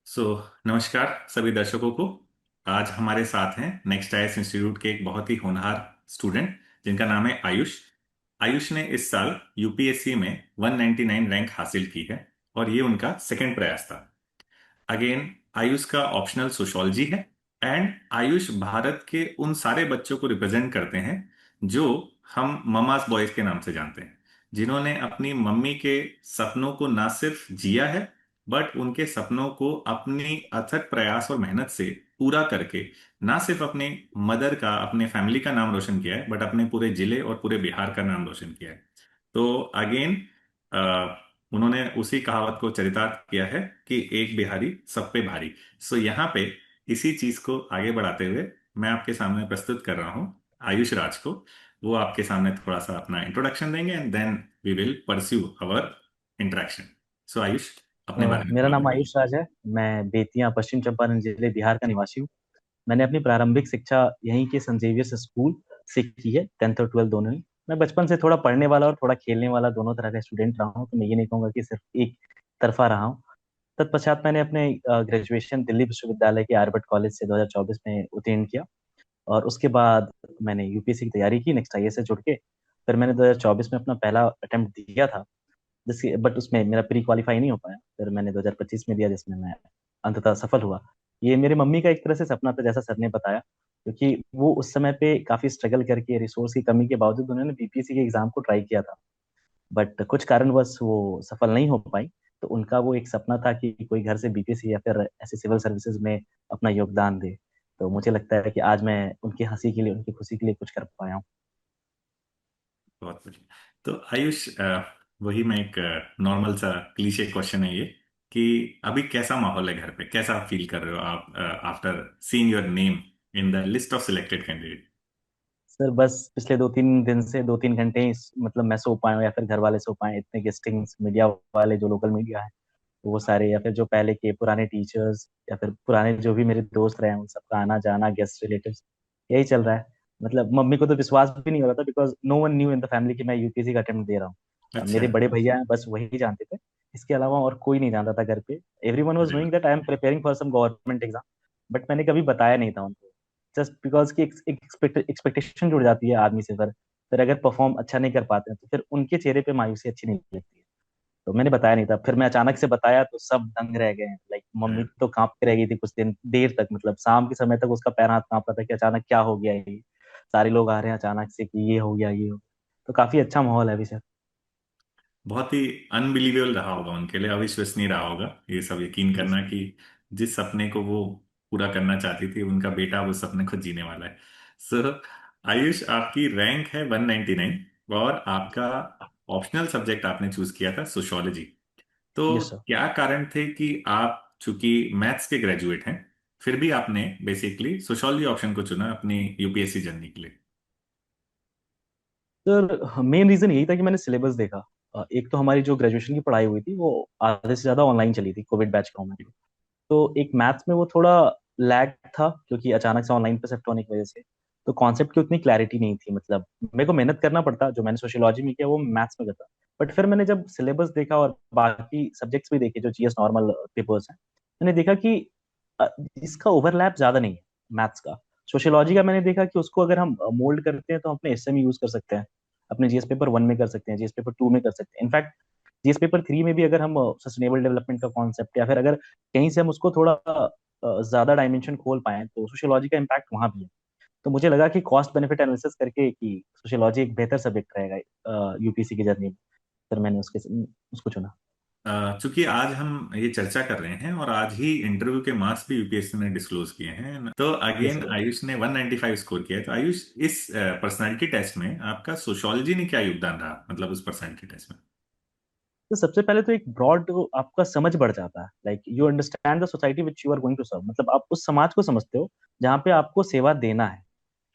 सो नमस्कार सभी दर्शकों को। आज हमारे साथ हैं नेक्स्ट आईएएस इंस्टीट्यूट के एक बहुत ही होनहार स्टूडेंट जिनका नाम है आयुष। आयुष ने इस साल यूपीएससी में 199 रैंक हासिल की है और ये उनका सेकंड प्रयास था। अगेन, आयुष का ऑप्शनल सोशोलॉजी है। एंड आयुष भारत के उन सारे बच्चों को रिप्रेजेंट करते हैं जो हम ममास बॉयज के नाम से जानते हैं, जिन्होंने अपनी मम्मी के सपनों को ना सिर्फ जिया है बट उनके सपनों को अपनी अथक प्रयास और मेहनत से पूरा करके ना सिर्फ अपने मदर का, अपने फैमिली का नाम रोशन किया है बट अपने पूरे जिले और पूरे बिहार का नाम रोशन किया है। तो अगेन, उन्होंने उसी कहावत को चरितार्थ किया है कि एक बिहारी सब पे भारी। सो यहाँ पे इसी चीज को आगे बढ़ाते हुए मैं आपके सामने प्रस्तुत कर रहा हूँ आयुष राज को। वो आपके सामने थोड़ा सा अपना इंट्रोडक्शन देंगे and then we will pursue our interaction. So Ayush, अपने बारे में मेरा थोड़ा नाम बताइए। आयुष राज है। मैं बेतिया पश्चिम चंपारण जिले बिहार का निवासी हूँ। मैंने अपनी प्रारंभिक शिक्षा यहीं के सेंट जेवियर्स स्कूल से की है, 10th और 12th दोनों ही। मैं बचपन से थोड़ा पढ़ने वाला और थोड़ा खेलने वाला दोनों तरह का स्टूडेंट रहा हूँ, तो मैं ये नहीं कहूंगा कि सिर्फ एक तरफा रहा हूँ। तत्पश्चात मैंने अपने ग्रेजुएशन दिल्ली विश्वविद्यालय के आर्यभट्ट कॉलेज से 2024 में उत्तीर्ण किया। और उसके बाद मैंने यूपीएससी की तैयारी की नेक्स्ट आईएएस से जुड़ के। फिर मैंने 2024 में अपना पहला अटेम्प्ट दिया था, जिसके बट उसमें मेरा प्री क्वालिफाई नहीं हो पाया। फिर मैंने 2025 में दिया, जिसमें मैं अंततः सफल हुआ। ये मेरे मम्मी का एक तरह से सपना था, जैसा सर ने बताया, क्योंकि वो उस समय पे काफी स्ट्रगल करके रिसोर्स की कमी के बावजूद उन्होंने बीपीएससी के एग्जाम को ट्राई किया था। बट कुछ कारणवश वो सफल नहीं हो पाई। तो उनका वो एक सपना था कि कोई घर से बीपीएससी या फिर ऐसे सिविल सर्विसेज में अपना योगदान दे। तो मुझे लगता है कि आज मैं उनकी हंसी के लिए, उनकी खुशी के लिए कुछ कर पाया हूँ। बहुत बढ़िया। तो आयुष, वही मैं एक नॉर्मल सा क्लीशे क्वेश्चन है ये कि अभी कैसा माहौल है घर पे, कैसा आप फील कर रहे हो आप after seeing your name in the list of selected candidate. Sir बस पिछले 2-3 दिन से 2-3 घंटे ही मतलब मैं सो पाया हूँ या फिर घर वाले सो पाए। इतने गेस्टिंग्स मीडिया वाले, जो लोकल मीडिया है वो सारे, या फिर जो पहले के पुराने टीचर्स, या फिर पुराने जो भी मेरे दोस्त रहे हैं, उन सबका आना जाना, गेस्ट रिलेटिव्स, यही चल रहा है। मतलब मम्मी को तो विश्वास भी नहीं हो रहा था, because no one knew in the family कि मैं यूपीएससी का अटेम्प्ट दे रहा हूँ। अच्छा। मेरे बड़े भैया हैं, बस वही जानते थे। इसके अलावा और कोई नहीं जानता था घर पे। एवरी वन वॉज अरे वाह। Knowing that I am preparing for some government exam. But मैंने कभी बताया नहीं था उनको, जस्ट बिकॉज की एक एक्सपेक्टेशन जुड़ जाती है आदमी से। फिर अगर परफॉर्म अच्छा नहीं कर पाते हैं तो फिर उनके चेहरे पे मायूसी अच्छी नहीं लगती है। तो मैंने बताया नहीं था। फिर मैं अचानक से बताया तो सब दंग रह गए। लाइक मम्मी तो कांप के रह गई थी कुछ दिन देर तक, मतलब शाम के समय तक उसका पैर हाथ कांप रहा था कि अचानक क्या हो गया ये। सारे लोग आ रहे हैं अचानक से कि ये हो गया, ये हो गया। तो काफी अच्छा माहौल है अभी सर। बहुत ही अनबिलीवेबल रहा होगा उनके लिए, अविश्वसनीय रहा होगा ये सब यकीन करना कि जिस सपने को वो पूरा करना चाहती थी उनका बेटा वो सपने को जीने वाला है। सो आयुष, आपकी रैंक है 199 और आपका ऑप्शनल सब्जेक्ट आपने चूज किया था सोशियोलॉजी। तो यस सर। क्या कारण थे कि आप चूंकि मैथ्स के ग्रेजुएट हैं फिर भी आपने बेसिकली सोशियोलॉजी ऑप्शन को चुना अपनी यूपीएससी जर्नी के लिए। सर मेन रीजन यही था कि मैंने सिलेबस देखा। एक तो हमारी जो ग्रेजुएशन की पढ़ाई हुई थी वो आधे से ज्यादा ऑनलाइन चली थी, कोविड बैच का हूं मैं। तो एक मैथ्स में वो थोड़ा लैग था, क्योंकि अचानक से ऑनलाइन पे शिफ्ट होने की वजह से। तो कॉन्सेप्ट की उतनी क्लैरिटी नहीं थी। मतलब मेरे को मेहनत करना पड़ता, जो मैंने सोशियोलॉजी में किया वो मैथ्स में करता। बट फिर मैंने जब सिलेबस देखा और बाकी सब्जेक्ट्स भी देखे जो जीएस नॉर्मल पेपर्स हैं, मैंने देखा कि अ, इसका ओवरलैप ज्यादा नहीं है मैथ्स का। सोशियोलॉजी का मैंने देखा कि उसको अगर हम मोल्ड करते हैं तो हम अपने एसए में यूज कर सकते हैं, अपने जीएस पेपर 1 में कर सकते हैं, जीएस पेपर 2 में कर सकते हैं। इनफैक्ट जीएस पेपर 3 में भी अगर हम सस्टेनेबल डेवलपमेंट का कॉन्सेप्ट, या फिर अगर कहीं से हम उसको थोड़ा ज्यादा डायमेंशन खोल पाए, तो सोशियोलॉजी का इम्पैक्ट वहां भी है। तो मुझे लगा कि कॉस्ट बेनिफिट एनालिसिस करके कि सोशियोलॉजी एक बेहतर सब्जेक्ट रहेगा यूपीसी की जर्नी में। फिर मैंने उसको चुना। चूंकि आज हम ये चर्चा कर रहे हैं और आज ही इंटरव्यू के मार्क्स भी यूपीएससी ने डिस्क्लोज किए हैं, तो यस अगेन सर। आयुष ने 195 स्कोर किया है। तो आयुष, इस पर्सनालिटी टेस्ट में आपका सोशियोलॉजी ने क्या योगदान रहा, मतलब उस पर्सनालिटी टेस्ट में। तो सबसे पहले तो एक ब्रॉड आपका समझ बढ़ जाता है। Like you understand the society which you are going to serve. मतलब आप उस समाज को समझते हो जहाँ पे आपको सेवा देना है।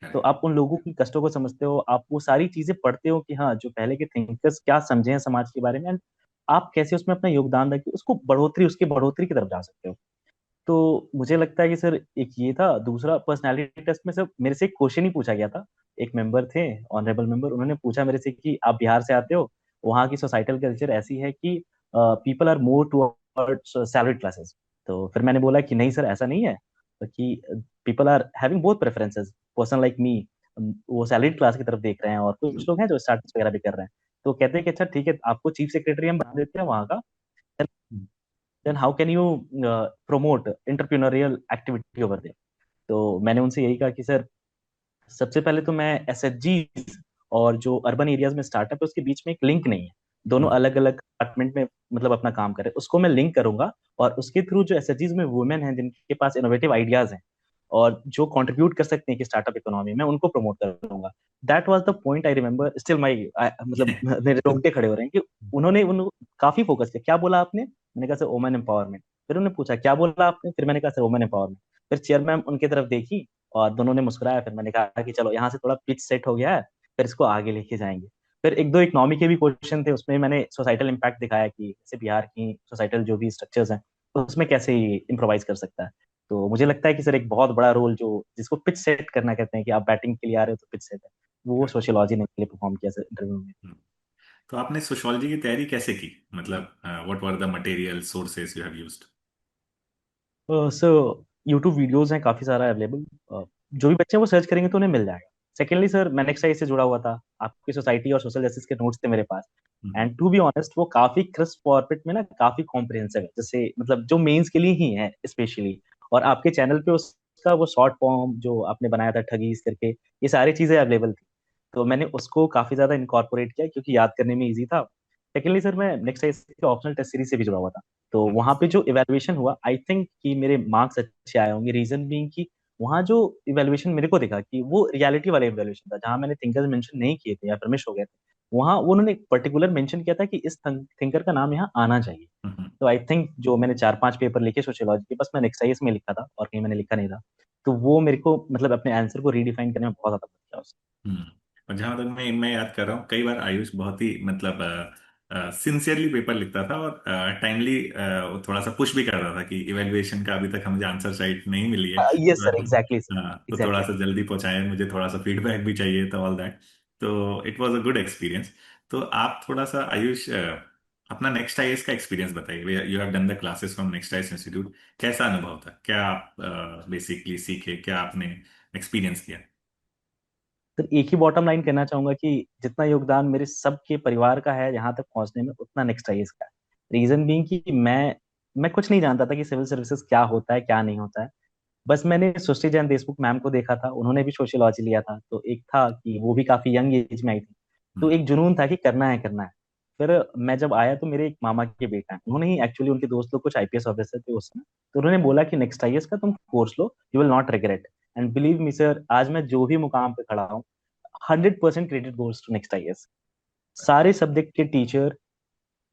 तो करेक्ट। आप उन लोगों की कष्टों को समझते हो, आप वो सारी चीजें पढ़ते हो कि हाँ, जो पहले के थिंकर्स क्या समझे हैं समाज के बारे में, and आप कैसे उसमें अपना योगदान देके उसको बढ़ोतरी, उसकी बढ़ोतरी की तरफ जा सकते हो। तो मुझे लगता है कि सर एक ये था। दूसरा, पर्सनालिटी टेस्ट में सर मेरे से एक क्वेश्चन ही पूछा गया था। एक मेंबर थे, ऑनरेबल मेंबर, उन्होंने पूछा मेरे से कि आप बिहार से आते हो, वहाँ की सोसाइटल कल्चर ऐसी है कि people are more towards salary classes. तो फिर मैंने बोला कि नहीं सर ऐसा नहीं है, तो कि people are having both preferences, person like me वो सैलरीड क्लास की तरफ देख रहे हैं और कुछ लोग हैं जो स्टार्टअप्स वगैरह भी कर रहे हैं। तो कहते हैं कि अच्छा ठीक है, आपको चीफ सेक्रेटरी हम बना देते हैं वहाँ का, then how can you promote entrepreneurial activity over there. तो मैंने उनसे यही कहा कि सर सबसे पहले तो मैं एसएचजी और जो अर्बन एरियाज में स्टार्टअप है उसके बीच में एक लिंक नहीं है, दोनों हम्म, अलग अलग डिपार्टमेंट में मतलब अपना काम कर रहे हैं, उसको मैं लिंक करूंगा और उसके थ्रू जो एसएचजीज में वुमेन हैं जिनके पास इनोवेटिव आइडियाज हैं और जो कंट्रीब्यूट कर सकते हैं कि स्टार्टअप इकोनॉमी में, उनको प्रमोट करूंगा। That was the point, I remember still my, मतलब मेरे रोंगटे खड़े हो रहे हैं कि उन्होंने काफी फोकस किया। क्या बोला आपने? मैंने कहा सर वुमेन एम्पावरमेंट। फिर उन्होंने पूछा क्या बोला आपने, फिर मैंने कहा सर वुमेन एम्पावरमेंट। फिर चेयरमैन उनकी तरफ देखी और दोनों ने मुस्कुराया। फिर मैंने कहा कि चलो यहाँ से थोड़ा पिच सेट हो गया है, फिर इसको आगे लेके जाएंगे। फिर एक दो इकोनॉमी के भी क्वेश्चन थे, उसमें मैंने सोसाइटल इम्पैक्ट दिखाया कि जैसे बिहार की सोसाइटल जो भी स्ट्रक्चर्स हैं उसमें कैसे इम्प्रोवाइज कर सकता है। तो मुझे लगता है कि सर एक बहुत बड़ा रोल जो जिसको पिच सेट करना कहते हैं कि आप बैटिंग के लिए आ रहे हो तो पिच सेट है, वो सोशियोलॉजी ने लिए परफॉर्म किया सर इंटरव्यू में। हम्म। तो आपने सोशियोलॉजी की तैयारी कैसे की, मतलब what were the material sources you have used? So YouTube videos हैं काफी सारा अवेलेबल, जो भी बच्चे हैं वो सर्च करेंगे तो उन्हें मिल जाएगा। सेकेंडली सर मैं नेक्स्ट से जुड़ा हुआ था, आपकी सोसाइटी और सोशल जस्टिस के नोट्स थे मेरे पास। हम्म, एंड टू बी ऑनेस्ट वो काफी क्रिस्प फॉर्मेट में ना काफी कॉम्प्रिहेंसिव है, जैसे मतलब जो मेंस के लिए ही है स्पेशली। और आपके चैनल पे उसका वो शॉर्ट फॉर्म जो आपने बनाया था ठगीज करके, ये सारी चीजें अवेलेबल थी। तो मैंने उसको काफी ज्यादा इनकॉर्पोरेट किया क्योंकि याद करने में इजी था। सेकेंडली सर मैं नेक्स्ट के ऑप्शनल टेस्ट सीरीज से भी जुड़ा हुआ था। तो वहां पे जो इवेल्युएशन हुआ आई थिंक कि मेरे मार्क्स अच्छे आए होंगे, रीजन बीइंग कि वहाँ जो इवेल्युएशन मेरे को दिखा कि वो रियलिटी वाला इवेल्युएशन था, जहां मैंने थिंकर्स मेंशन नहीं किए थे या फिर मिस हो गए थे, वहां वो उन्होंने पर्टिकुलर मेंशन किया था कि इस थिंकर का नाम यहाँ आना चाहिए। हम्म, तो आई थिंक जो मैंने 4-5 पेपर लिखे सोशियोलॉजी के, बस मैं नेक्स्ट में लिखा था और कहीं मैंने लिखा नहीं था। तो वो मेरे को मतलब अपने आंसर को रीडिफाइन करने में बहुत ज्यादा मदद किया उसने। हम्म। और जहां तक मैं याद कर रहा हूँ, कई बार आयुष बहुत ही मतलब सिंसियरली पेपर लिखता था और टाइमली थोड़ा सा पुश भी कर रहा था कि इवेल्युएशन का अभी तक हमें आंसर शाइट नहीं मिली है। यस सर, एग्जैक्टली सर, तो थोड़ा एग्जैक्टली। सा जल्दी पहुंचाए, मुझे थोड़ा सा फीडबैक भी चाहिए था, ऑल दैट। तो it was a good experience. तो आप थोड़ा सा आयुष अपना नेक्स्ट आईएएस का एक्सपीरियंस बताइए। You have done the classes from next IAS institute. कैसा अनुभव था, क्या आप बेसिकली सीखे, क्या आपने एक्सपीरियंस किया? सर एक ही बॉटम लाइन कहना चाहूंगा कि जितना योगदान मेरे सबके परिवार का है यहाँ तक पहुंचने में, उतना नेक्स्ट आईएएस का है। रीजन बीइंग कि मैं कुछ नहीं जानता था कि सिविल सर्विसेज क्या होता है क्या नहीं होता है। बस मैंने सृष्टि जैन देशमुख मैम को देखा था, उन्होंने भी सोशियोलॉजी लिया था, तो एक था कि वो भी काफी यंग एज में आई थी। तो हम्म, एक जुनून था कि करना है करना है। फिर मैं जब आया तो मेरे एक मामा के बेटा हैं, उन्होंने ही एक्चुअली, उनके दोस्त लोग कुछ आईपीएस ऑफिसर थे उस समय, तो उन्होंने बोला कि नेक्स्ट आईएएस का तुम कोर्स लो, you will not regret. And believe me sir, आज मैं जो भी मुकाम पे खड़ा हूँ 100% credit goes to next IAS. सारे सब्जेक्ट के टीचर,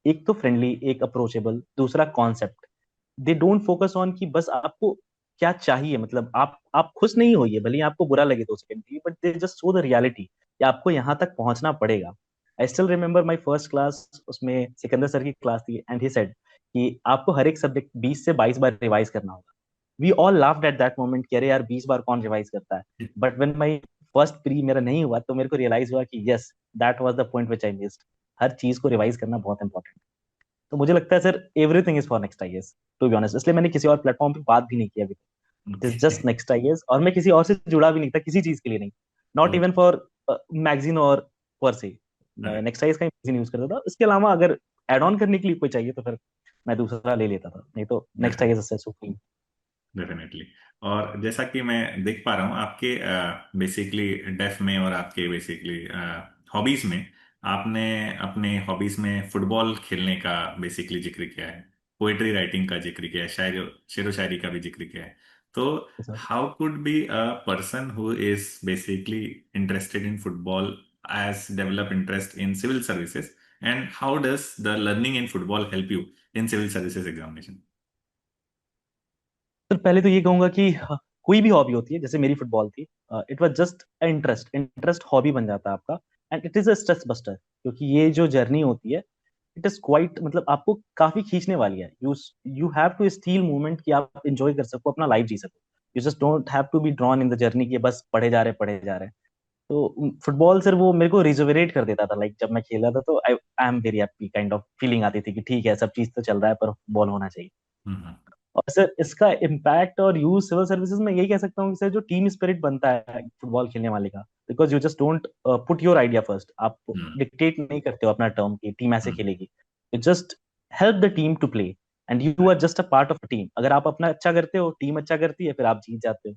एक तो फ्रेंडली, एक अप्रोचेबल, दूसरा concept. They don't focus on कि बस आपको क्या चाहिए, मतलब आप खुश नहीं होइए भले ही आपको बुरा लगे 2 सेकंड के लिए, but they just show the reality कि आपको यहाँ तक पहुंचना पड़ेगा। I still remember my first class, उसमें सिकंदर सर की क्लास थी एंड ही सेड कि आपको हर एक सब्जेक्ट 20 से 22 बार रिवाइज करना होगा। We all laughed at that moment कि अरे यार 20 बार कौन रिवाइज करता है। But when my first pre मेरा नहीं हुआ तो मेरे को रियलाइज हुआ कि yes, that was the point which I missed. हर चीज को रिवाइज करना बहुत इंपॉर्टेंट। तो मुझे लगता है sir everything is for next IAS, to be honest, इसलिए मैंने किसी और प्लेटफॉर्म पे बात भी नहीं की अभी तक। It is okay. Just next IAS, और मैं किसी और से जुड़ा भी नहीं था किसी चीज के लिए नहीं, नॉट इवन फॉर मैगजीन और पर से। मैं नेक्स्ट आईएएस का मैगजीन यूज करता था, इसके अलावा अगर एड ऑन करने के लिए कोई चाहिए तो फिर मैं दूसरा ले लेता था, नहीं तो नेक्स्ट आईएएस से सुप्रीम। डेफिनेटली। और जैसा कि मैं देख पा रहा हूँ आपके बेसिकली डेफ में और आपके बेसिकली हॉबीज में, आपने अपने हॉबीज में फुटबॉल खेलने का बेसिकली जिक्र किया है, पोएट्री राइटिंग का जिक्र किया है, शायर शेरो शायरी का भी जिक्र किया है। तो how could be a person who is basically interested in football as develop interest in civil services, and how does the learning in football help you in civil services examination? Sir पहले तो ये कहूंगा कि कोई भी hobby होती है, जैसे मेरी फुटबॉल थी, it was just interest, interest hobby बन जाता है आपका। And it is a stress buster, क्योंकि ये जो जर्नी होती है इट इज क्वाइट, मतलब आपको काफी खींचने वाली है। You have to steal movement कि आप इंजॉय कर सको, अपना लाइफ जी सको। You just don't have to be drawn in the journey कि बस पढ़े जा रहे हैं। तो फुटबॉल सर वो मेरे को रिजुविनेट कर देता था, लाइक जब मैं खेला था तो I am very happy kind of feeling आती थी कि ठीक है सब चीज तो चल रहा है पर बॉल होना चाहिए। हम्म, और सर इसका इम्पैक्ट और यूज सिविल सर्विसेज में यही कह सकता हूँ कि सर जो टीम स्पिरिट बनता है फुटबॉल खेलने वाले का, because you just don't put your idea first, आप हम्म। डिक्टेट नहीं करते हो अपना टर्म की टीम ऐसे हम्म। खेलेगी, you just help the team to play and you are just a part of a team. अगर आप अपना अच्छा करते हो, टीम अच्छा करती है, फिर आप जीत जाते हो।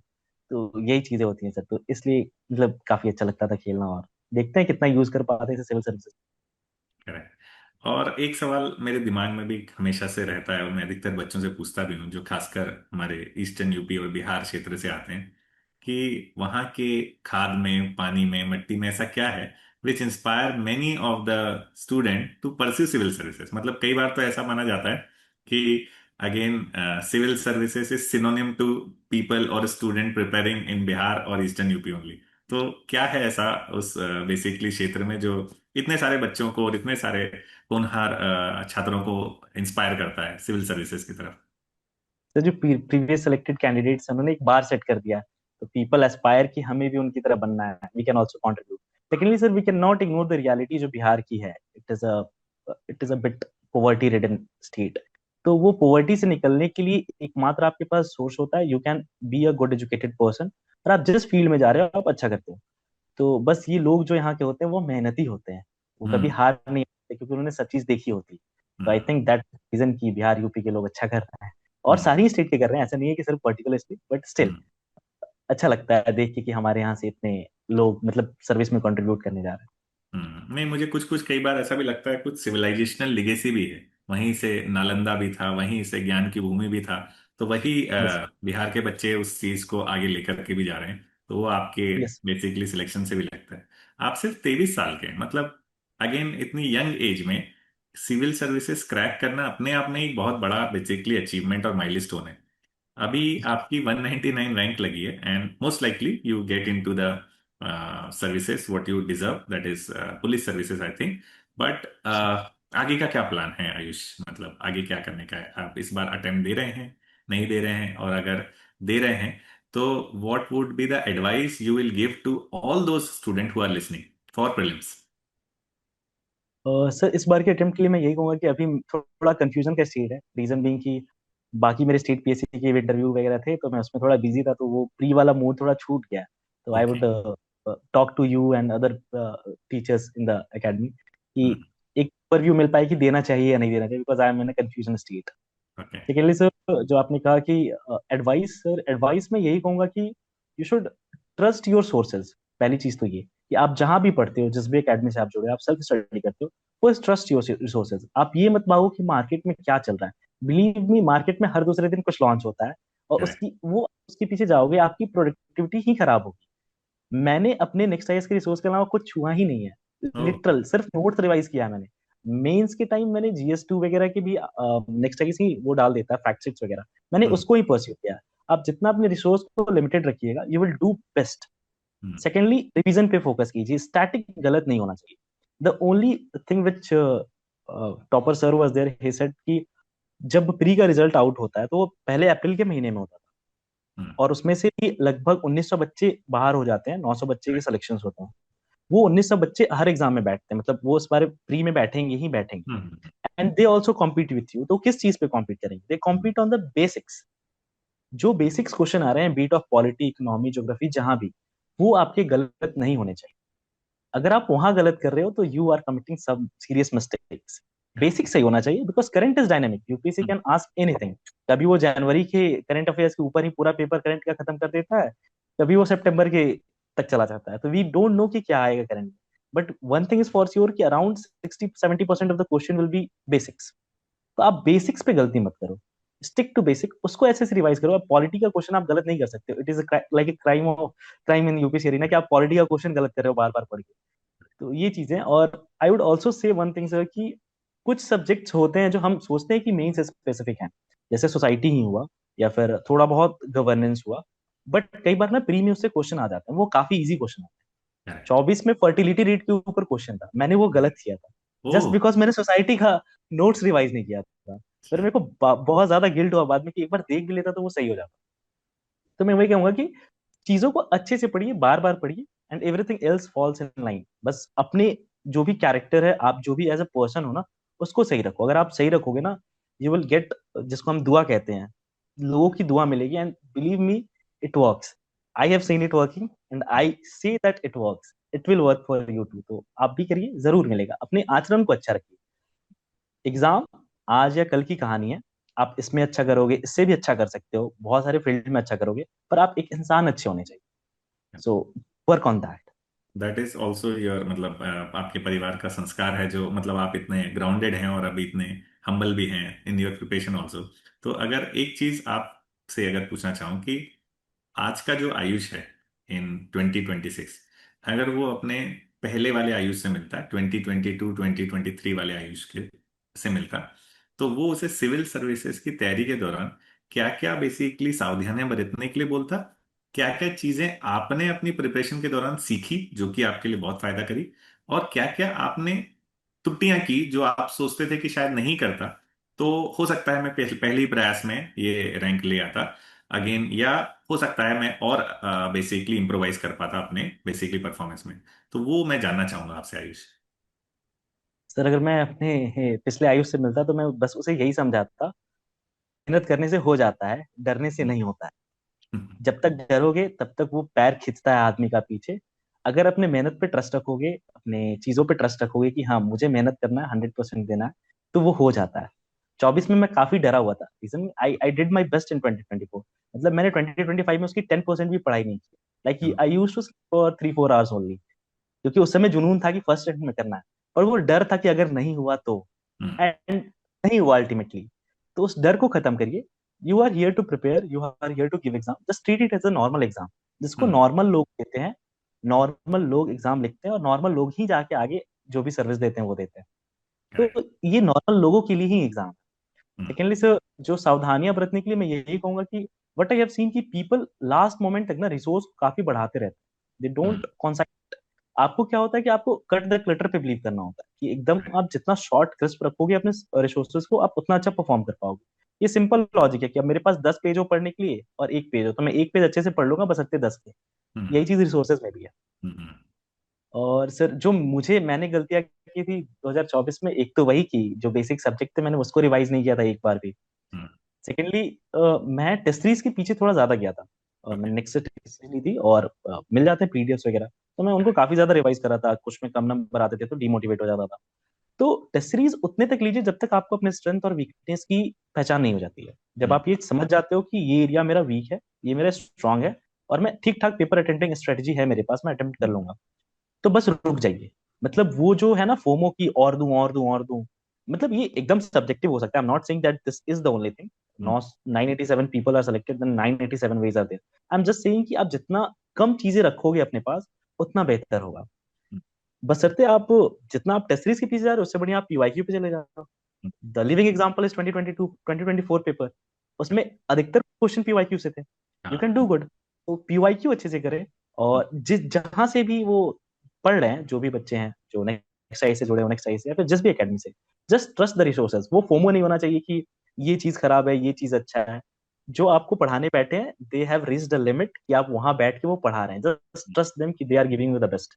तो यही चीजें होती हैं सर, तो इसलिए मतलब काफी अच्छा लगता था खेलना, और देखते हैं कितना यूज कर पाते हैं सिविल सर्विसेज। करेक्ट। और एक सवाल मेरे दिमाग में भी हमेशा से रहता है और मैं अधिकतर बच्चों से पूछता भी हूँ जो खासकर हमारे ईस्टर्न यूपी और बिहार क्षेत्र से आते हैं कि वहाँ के खाद में, पानी में, मिट्टी में ऐसा क्या है which inspire many of the student to pursue civil services. मतलब कई बार तो ऐसा माना जाता है कि again civil services is synonym to people और स्टूडेंट प्रिपेयरिंग इन बिहार और ईस्टर्न यूपी ओनली। तो क्या है ऐसा उस बेसिकली क्षेत्र में जो इतने सारे बच्चों को और इतने सारे होनहार छात्रों को इंस्पायर करता है सिविल सर्विसेज की तरफ? तो जो प्रीवियस सिलेक्टेड कैंडिडेट्स हैं उन्होंने एक बार सेट कर दिया, तो पीपल एस्पायर कि हमें भी उनकी तरह बनना है, we can also contribute. Secondly sir, we can not ignore the reality जो बिहार की है। It is a bit poverty ridden state. तो वो पॉवर्टी से निकलने के लिए एकमात्र आपके पास सोर्स होता है, you can be a good educated person, और आप जिस फील्ड में जा रहे हो आप अच्छा करते हो। तो बस ये लोग जो यहाँ के होते हैं वो मेहनती होते हैं, वो कभी हम्म। हार नहीं होते क्योंकि उन्होंने सब चीज देखी होती। तो आई हम्म। थिंक दैट रीजन की बिहार यूपी के लोग अच्छा कर रहे हैं, और हम्म। सारी स्टेट के कर रहे हैं, ऐसा नहीं है कि सिर्फ पर्टिकुलर स्टेट, बट स्टिल हम्म। अच्छा लगता है देख के कि हमारे यहाँ से इतने लोग मतलब सर्विस में कंट्रीब्यूट करने जा रहे नहीं, मुझे कुछ कुछ कई बार ऐसा भी लगता है कुछ सिविलाइजेशनल लिगेसी भी है। वहीं से नालंदा भी था, वहीं से ज्ञान की भूमि भी था। तो वही हैं। यस। बिहार के बच्चे उस चीज को आगे लेकर के भी जा रहे हैं। तो वो आपके यस। बेसिकली सिलेक्शन से भी लगता है। आप सिर्फ 23 साल के हैं, मतलब अगेन इतनी यंग एज में सिविल सर्विसेज क्रैक करना अपने आप में एक बहुत बड़ा बेसिकली अचीवमेंट और माइलस्टोन है। अभी आपकी 199 रैंक लगी है and most likely you get into the services what you deserve, that is police services I think. But आगे का क्या प्लान है आयुष? मतलब आगे क्या करने का है? आप इस बार अटेम्प्ट दे रहे हैं, नहीं दे रहे हैं? और अगर दे रहे हैं तो what would be the advice you will give to all those student who are listening for prelims? Sir इस बार के अटेम्प्ट के लिए मैं यही कहूंगा कि अभी थोड़ा कंफ्यूजन का स्टेट है, रीजन बीइंग कि बाकी मेरे स्टेट पीएससी के इंटरव्यू वगैरह थे तो मैं उसमें थोड़ा बिजी था, तो वो प्री वाला मोड थोड़ा छूट गया। तो I okay. Would talk to you and other teachers in the academy कि एक ओवरव्यू मिल पाए कि देना चाहिए या नहीं देना चाहिए, because I am in confusion state. Okay. Secondly sir, जो आपने कहा कि एडवाइस, सर एडवाइस में यही कहूंगा कि you should trust your sources. पहली चीज तो ये कि आप जहां भी पढ़ते हो, जिस भी एकेडमी से आप जुड़े हो, आप सेल्फ स्टडी करते हो, फर्स्ट ट्रस्ट योर रिसोर्सेज। आप ये मत भागो कि मार्केट में क्या चल रहा है। बिलीव मी, मार्केट में हर दूसरे दिन कुछ लॉन्च होता है, और करेक्ट। उसके पीछे जाओगे, आपकी प्रोडक्टिविटी ही खराब होगी। मैंने अपने नेक्स्ट आईएएस के रिसोर्स के अलावा कुछ छुआ ही नहीं है, ओ। लिटरल सिर्फ नोट्स रिवाइज किया है मैंने। मेंस के टाइम मैंने जीएस2 वगैरह के भी नेक्स्ट आईएएस ही वो डाल देता है, फैक्ट शीट्स वगैरह, मैंने हम्म। उसको ही परस्यू किया। आप जितना अपने रिसोर्स को लिमिटेड रखिएगा, you will do best. Hmm. Secondly, revision पे फोकस कीजिए, स्टैटिक गलत नहीं होना चाहिए। The only thing which topper sir was there, he said कि जब प्री का रिजल्ट आउट होता है तो वो पहले अप्रैल के महीने में होता था, हम्म। और उसमें से भी लगभग 1900 बच्चे बाहर हो जाते हैं, 900 बच्चे के करेक्ट। सिलेक्शन होते हैं। वो 1900 बच्चे हर एग्जाम में बैठते हैं, मतलब वो इस बार प्री में बैठेंगे ही बैठेंगे। Hmm. And they also compete with you. तो किस चीज पे कॉम्पीट करेंगे? They hmm. Compete on the basics. जो बेसिक्स क्वेश्चन आ रहे हैं, beat of polity, economy, geography, जहां भी, वो आपके गलत नहीं होने चाहिए। अगर आप वहां गलत कर रहे हो तो you are committing some serious mistakes. Basic सही होना चाहिए, because current is dynamic, UPSC hmm. Can ask anything. कभी वो जनवरी के करंट अफेयर्स के ऊपर ही पूरा पेपर करंट का खत्म कर देता है, कभी वो सितंबर के तक चला जाता है, तो वी डोंट नो कि क्या आएगा current. But one thing is for sure कि around 60-70% of the question will be basics. तो आप बेसिक्स पे गलती मत करो, स्टिक टू बेसिक, उसको ऐसे से रिवाइज करो। आप पॉलिटी का क्वेश्चन आप गलत नहीं कर सकते, it is like a crime in UPSC arena कि आप पॉलिटी का क्वेश्चन गलत कर रहे हो बार बार पढ़ के। तो ये चीजें। और I would also say one thing sir कि कुछ सब्जेक्ट्स होते हैं जो हम सोचते हैं कि मेन से स्पेसिफिक हैं, जैसे सोसाइटी ही हुआ या फिर थोड़ा बहुत गवर्नेंस हुआ, बट कई बार ना प्री में उससे क्वेश्चन आ जाते हैं, वो काफी इजी क्वेश्चन आते हैं। करेक्ट। 24 में फर्टिलिटी रेट के ऊपर क्वेश्चन था, मैंने वो गलत किया था, ओ। जस्ट बिकॉज मैंने सोसाइटी का नोट्स रिवाइज नहीं किया था। फिर अच्छा। मेरे को बहुत ज्यादा गिल्ट हुआ बाद में कि एक बार देख भी लेता तो वो सही हो जाता। तो मैं वही कहूंगा कि चीजों को अच्छे से पढ़िए, बार बार पढ़िए, and everything else falls in line. बस अपने जो भी कैरेक्टर है, आप जो भी एज अ पर्सन हो ना, उसको सही रखो। अगर आप सही रखोगे ना, यू विल गेट, जिसको हम दुआ कहते हैं, लोगों की दुआ मिलेगी, and believe me, it works. I have seen it working and I say that it works, it will work for you too. तो आप भी करिए, जरूर मिलेगा। अपने आचरण को अच्छा रखिए। एग्जाम आज या कल की कहानी है। आप इसमें अच्छा करोगे, इससे भी अच्छा कर सकते हो, बहुत सारे फील्ड में अच्छा करोगे, पर आप एक इंसान अच्छे होने चाहिए। So work on that. That is also your मतलब आपके परिवार का संस्कार है, जो मतलब आप इतने ग्राउंडेड हैं और अभी इतने हम्बल भी हैं इन योर प्रिपरेशन ऑल्सो। तो अगर एक चीज आपसे अगर पूछना चाहूँ कि आज का जो आयुष है इन 2026, अगर वो अपने पहले वाले आयुष से मिलता, 2022 2023 वाले आयुष के से मिलता, तो वो उसे सिविल सर्विसेज की तैयारी के दौरान क्या क्या बेसिकली सावधानियां बरतने के लिए बोलता, क्या क्या चीजें आपने अपनी प्रिपरेशन के दौरान सीखी जो कि आपके लिए बहुत फायदा करी, और क्या क्या आपने त्रुटियां की जो आप सोचते थे कि शायद नहीं करता तो हो सकता है मैं पहले ही प्रयास में ये रैंक ले आता अगेन, या हो सकता है मैं और बेसिकली इम्प्रोवाइज कर पाता अपने बेसिकली परफॉर्मेंस में। तो वो मैं जानना चाहूंगा आपसे आयुष। सर अगर मैं अपने पिछले आयुष से मिलता तो मैं बस उसे यही समझाता, मेहनत करने से हो जाता है, डरने से नहीं होता है। जब तक डरोगे तब तक वो पैर खींचता है आदमी का पीछे। अगर अपने मेहनत पे ट्रस्ट रखोगे, अपने चीजों पे ट्रस्ट रखोगे कि हाँ मुझे मेहनत करना है, 100% देना है, तो वो हो जाता है। 24 में मैं काफी डरा हुआ था, reason I I did my best in 2024। मतलब मैंने 2025 में उसकी 10% भी पढ़ाई नहीं की। Like I use to for 3-4 hours only, क्योंकि उस समय जुनून था कि फर्स्ट अटेम्प्ट में करना है। और वो डर था कि अगर नहीं हुआ तो, एंड नहीं हुआ अल्टीमेटली। तो उस डर को खत्म करिए। You are here to prepare, you are here to give exam, just treat it as a normal exam, जिसको नॉर्मल लोग देते हैं। नॉर्मल लोग एग्जाम लिखते हैं, और नॉर्मल लोग ही जाके आगे जो भी सर्विस देते हैं वो देते हैं। तो ये नॉर्मल लोगों के लिए ही एग्जाम है। सेकेंडली सर, जो सावधानियां बरतने के लिए मैं यही कहूंगा कि वट आई हैव सीन कि पीपल लास्ट मोमेंट तक ना रिसोर्स काफी बढ़ाते रहते हैं, दे डोंट। आपको क्या होता है कि आपको कट द क्लटर पे बिलीव करना होता है, कि एकदम आप जितना शॉर्ट क्रिस्प रखोगे अपने रिसोर्सेज को, आप उतना अच्छा परफॉर्म कर पाओगे। ये सिंपल लॉजिक है कि अब मेरे पास 10 पेज हो पढ़ने के लिए और एक पेज हो, तो मैं एक पेज अच्छे से पढ़ लूंगा, बशर्ते 10 के। यही चीज रिसोर्सेज में भी है। और सर जो मुझे मैंने गलतियां की थी 2024 में, एक तो वही की, जो बेसिक सब्जेक्ट थे मैंने उसको रिवाइज नहीं किया था एक बार भी। सेकेंडली मैं टेस्ट सीरीज के पीछे थोड़ा ज्यादा गया था। मैंने नेक्स्ट टेस्ट सीरीज ली थी, और मिल जाते हैं पीडीएफ वगैरह, तो मैं उनको काफी ज्यादा रिवाइज करा था। कुछ में कम नंबर आते थे तो डिमोटिवेट हो जाता था। तो टेस्ट सीरीज उतने तक लीजिए जब तक आपको अपने स्ट्रेंथ और वीकनेस की पहचान नहीं हो जाती है। जब आप ये समझ जाते हो कि ये एरिया मेरा वीक है, ये मेरा स्ट्रांग है, और मैं ठीक ठाक पेपर अटेंडिंग स्ट्रेटेजी है मेरे पास, मैं अटेम्प्ट कर लूंगा, तो बस रुक जाइए। मतलब वो जो है ना फोमो की, और दूं और दूं और दूं, मतलब ये एकदम सब्जेक्टिव हो सकता है। I am not saying that this is the only thing. 987 people are selected, then 987 ways are there. I am just saying कि आप जितना कम चीजें रखोगे अपने पास, उतना बेहतर होगा। बशर्ते आप, जितना आप टेस्ट सीरीज के पीछे जा रहे हो, उससे बढ़िया आप पीवाईक्यू पे चले जाओ। The living example is 2022 2024 paper. उसमें अधिकतर क्वेश्चन पीवाईक्यू से थे। You can do good. तो पीवाईक्यू अच्छे से करें। और जिस जहां से भी वो पढ़ रहे हैं, जो भी बच्चे हैं जो नेक्स्ट आई से जुड़े हो, नेक्स्ट आई से या फिर जिस भी एकेडमी से, जस्ट ट्रस्ट द रिसोर्सेज। वो फोमो नहीं होना चाहिए कि ये चीज खराब है, ये चीज अच्छा है। जो आपको पढ़ाने बैठे हैं, they have reached the limit कि आप वहां बैठ के वो पढ़ा रहे हैं, जस्ट ट्रस्ट देम कि they are giving you the best.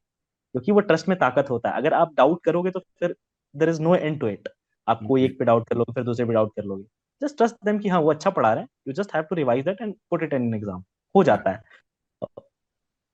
क्योंकि वो ट्रस्ट में ताकत होता है। अगर आप डाउट करोगे तो फिर there is no end to it. आप कोई एक पे डाउट कर लोगे, फिर दूसरे पे डाउट कर लोगे। जस्ट ट्रस्ट देम कि हाँ वो अच्छा पढ़ा रहे हैं, you just have to revise that and put it in exam. हो जाता है,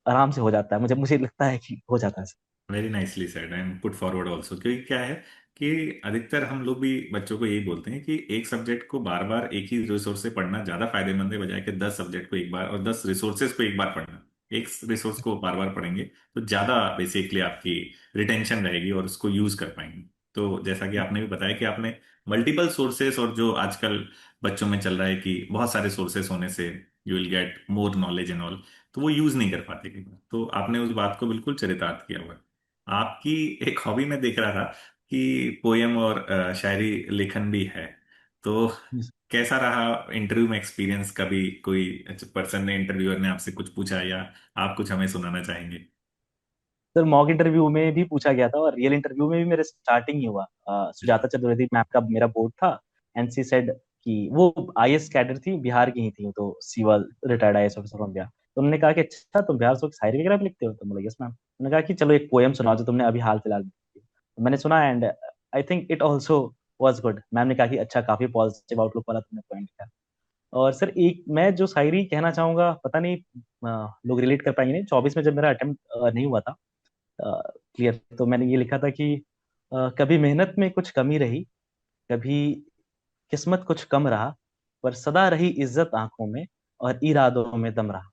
आराम से हो जाता है। मुझे मुझे लगता है कि हो जाता है। Very nicely said and put forward also, क्योंकि क्या है कि अधिकतर हम लोग भी बच्चों को यही बोलते हैं कि एक सब्जेक्ट को बार बार एक ही रिसोर्स से पढ़ना ज्यादा फायदेमंद है, बजाय कि 10 सब्जेक्ट को एक बार और 10 रिसोर्सेज को एक बार पढ़ना। एक रिसोर्स को बार बार पढ़ेंगे तो ज्यादा बेसिकली आपकी रिटेंशन रहेगी और उसको यूज कर पाएंगे। तो जैसा कि आपने भी बताया कि आपने मल्टीपल सोर्सेस, और जो आजकल बच्चों में चल रहा है कि बहुत सारे सोर्सेस होने से you will get more knowledge and all, तो वो यूज नहीं कर पाते कई बार। तो आपने उस बात को बिल्कुल चरितार्थ किया हुआ है। आपकी एक हॉबी में देख रहा था कि पोयम और शायरी लेखन भी है, तो कैसा रहा इंटरव्यू में एक्सपीरियंस? कभी कोई पर्सन ने, इंटरव्यूअर ने आपसे कुछ पूछा, या आप कुछ हमें सुनाना चाहेंगे? सर मॉक इंटरव्यू में भी पूछा गया था, और रियल इंटरव्यू में भी मेरे स्टार्टिंग ही हुआ। सुजाता चतुर्वेदी मैम का मेरा बोर्ड था, एंड सी सेड कि वो आईएएस कैडर थी, बिहार की ही थी, तो she was retired IAS officer from Bihar. तो उन्होंने कहा कि अच्छा तुम बिहार से हो, शायरी वगैरह भी लिखते हो? तो बोला यस मैम। उन्होंने कहा कि चलो एक पोएम सुनाओ जो तुमने अभी हाल फिलहाल में लिखी है। तो मैंने सुना, and I think it also was good. Ma'am ने कहा कि अच्छा, काफी पॉजिटिव आउटलुक वाला तुमने पोएम लिखा। और सर एक मैं जो शायरी कहना चाहूंगा, पता नहीं लोग रिलेट कर पाएंगे नहीं, 24 में जब मेरा अटेम्प्ट नहीं हुआ था क्लियर, तो मैंने ये लिखा था कि कभी मेहनत में कुछ कमी रही, कभी किस्मत कुछ कम रहा, पर सदा रही इज्जत आंखों में और इरादों में दम रहा।